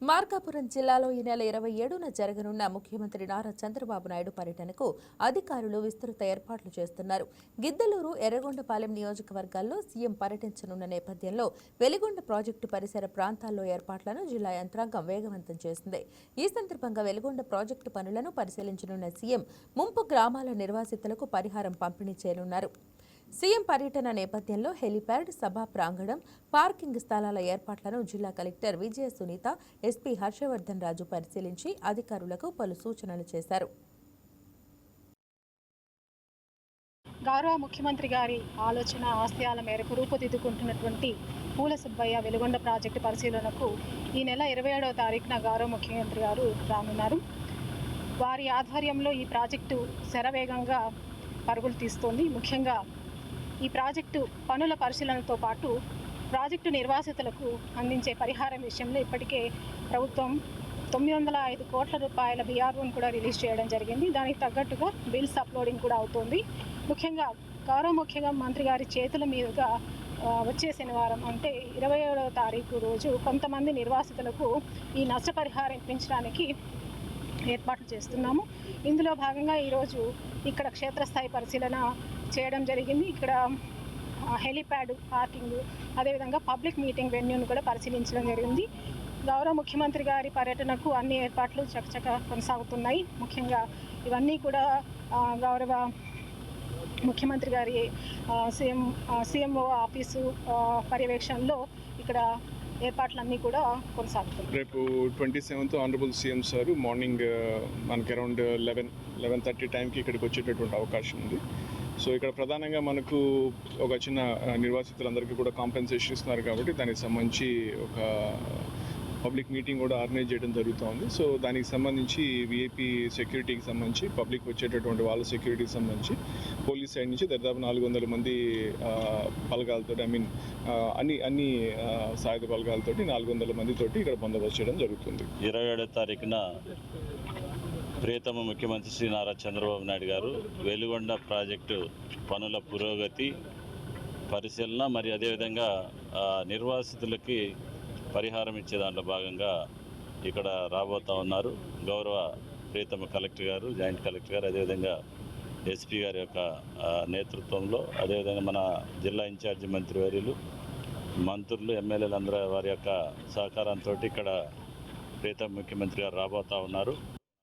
మార్కాపురం జిల్లాలో ఈ నెల 27న జరగనున్న ముఖ్యమంత్రి నారా చంద్రబాబు నాయుడు పర్యటనకు అధికారులు విస్తృత ఏర్పాట్లు చేస్తున్నారు. గిద్దలూరు, ఎర్రగొండపాలెం నియోజకవర్గాల్లో సీఎం పర్యటించనున్న నేపథ్యంలో వెలిగొండ ప్రాజెక్టు పరిసర ప్రాంతాల్లో ఏర్పాట్లను జిల్లా యంత్రాంగం వేగవంతం చేసింది. ఈ సందర్భంగా వెలిగొండ ప్రాజెక్టు పనులను పరిశీలించనున్న సీఎం ముంపు గ్రామాల నిర్వాసితులకు పరిహారం పంపిణీ చేయనున్నారు. సీఎం పర్యటన నేపథ్యంలో హెలీప్యాడ్, సభా ప్రాంగణం, పార్కింగ్ స్థలాల ఏర్పాట్లను జిల్లా కలెక్టర్ విజయ సునీత, ఎస్పీ హర్షవర్ధన్ రాజు పరిశీలించి అధికారులకు పలు సూచనలు చేశారు. గౌరవ ముఖ్యమంత్రి గారి ఆలోచన ఆశయాల మేరకు రూపుదిద్దుకుంటున్నటువంటి పూల సుబ్బయ్య వెలుగొండ ప్రాజెక్టు పరిశీలనకు ఈ నెల 27వ తారీఖున గౌరవ ముఖ్యమంత్రి గారు రానున్నారు. వారి ఆధ్వర్యంలో ఈ ప్రాజెక్టు శరవేగంగా పరుగులు తీస్తోంది. ముఖ్యంగా ఈ ప్రాజెక్టు పనుల పరిశీలనతో పాటు ప్రాజెక్టు నిర్వాసితులకు అందించే పరిహారం విషయంలో ఇప్పటికే ప్రభుత్వం 905 కోట్ల రూపాయల బీఆర్ఓను కూడా రిలీజ్ చేయడం జరిగింది. దానికి తగ్గట్టుగా బిల్స్ అప్లోడింగ్ కూడా అవుతోంది. ముఖ్యంగా గౌరవ ముఖ్యమంత్రి గారి చేతుల మీదుగా వచ్చే శనివారం అంటే 27వ తారీఖు రోజు కొంతమంది నిర్వాసితులకు ఈ నష్టపరిహారం ఇప్పించడానికి ఏర్పాట్లు చేస్తున్నాము. ఇందులో భాగంగా ఈరోజు ఇక్కడ క్షేత్రస్థాయి పరిశీలన చేయడం జరిగింది. ఇక్కడ హెలీప్యాడ్, పార్కింగ్, అదేవిధంగా పబ్లిక్ మీటింగ్ వెన్యూను కూడా పరిశీలించడం జరిగింది. గౌరవ ముఖ్యమంత్రి గారి పర్యటనకు అన్ని ఏర్పాట్లు చకచక కొనసాగుతున్నాయి. ఇవన్నీ కూడా గౌరవ ముఖ్యమంత్రి గారి సీఎంఓ ఆఫీసు పర్యవేక్షణలో ఇక్కడ ఏర్పాట్లన్నీ కూడా కొనసాగుతున్నాయి. రేపు 27th honourable CM sir morning మనకి అరౌండ్ 11:30 టైంకి ఇక్కడికి వచ్చేటటువంటి అవకాశం ఉంది. సో ఇక్కడ ప్రధానంగా మనకు ఒక చిన్న నిర్వాసితులందరికీ కూడా కాంపెన్సేషన్ ఇస్తున్నారు కాబట్టి దానికి సంబంధించి ఒక పబ్లిక్ మీటింగ్ కూడా ఆర్గనైజ్ చేయడం జరుగుతుంది. సో దానికి సంబంధించి విఐపి సెక్యూరిటీకి సంబంధించి పబ్లిక్ వచ్చేటటువంటి వాళ్ళ సెక్యూరిటీకి సంబంధించి పోలీస్ సైడ్ నుంచి దాదాపు 400 మంది బలగాలతో అన్ని సాయుధ బలగాలతో 400 మందితోటి ఇక్కడ బందోబస్తు చేయడం జరుగుతుంది. 27వ తారీఖున ప్రియతమ ముఖ్యమంత్రి శ్రీ నారా చంద్రబాబు నాయుడు గారు వెలుగొండ ప్రాజెక్టు పనుల పురోగతి పరిశీలన మరియు అదేవిధంగా నిర్వాసితులకి పరిహారం ఇచ్చే దాంట్లో భాగంగా ఇక్కడ రాబోతూ ఉన్నారు. గౌరవ ప్రియతమ కలెక్టర్ గారు, జాయింట్ కలెక్టర్ గారు, అదేవిధంగా ఎస్పీ గారి యొక్క నేతృత్వంలో, అదేవిధంగా మన జిల్లా ఇన్ఛార్జి మంత్రివర్యులు, మంత్రులు, ఎమ్మెల్యేలు అందరూ వారి యొక్క సహకారంతో ఇక్కడ ప్రియతమ ముఖ్యమంత్రి గారు రాబోతూ ఉన్నారు.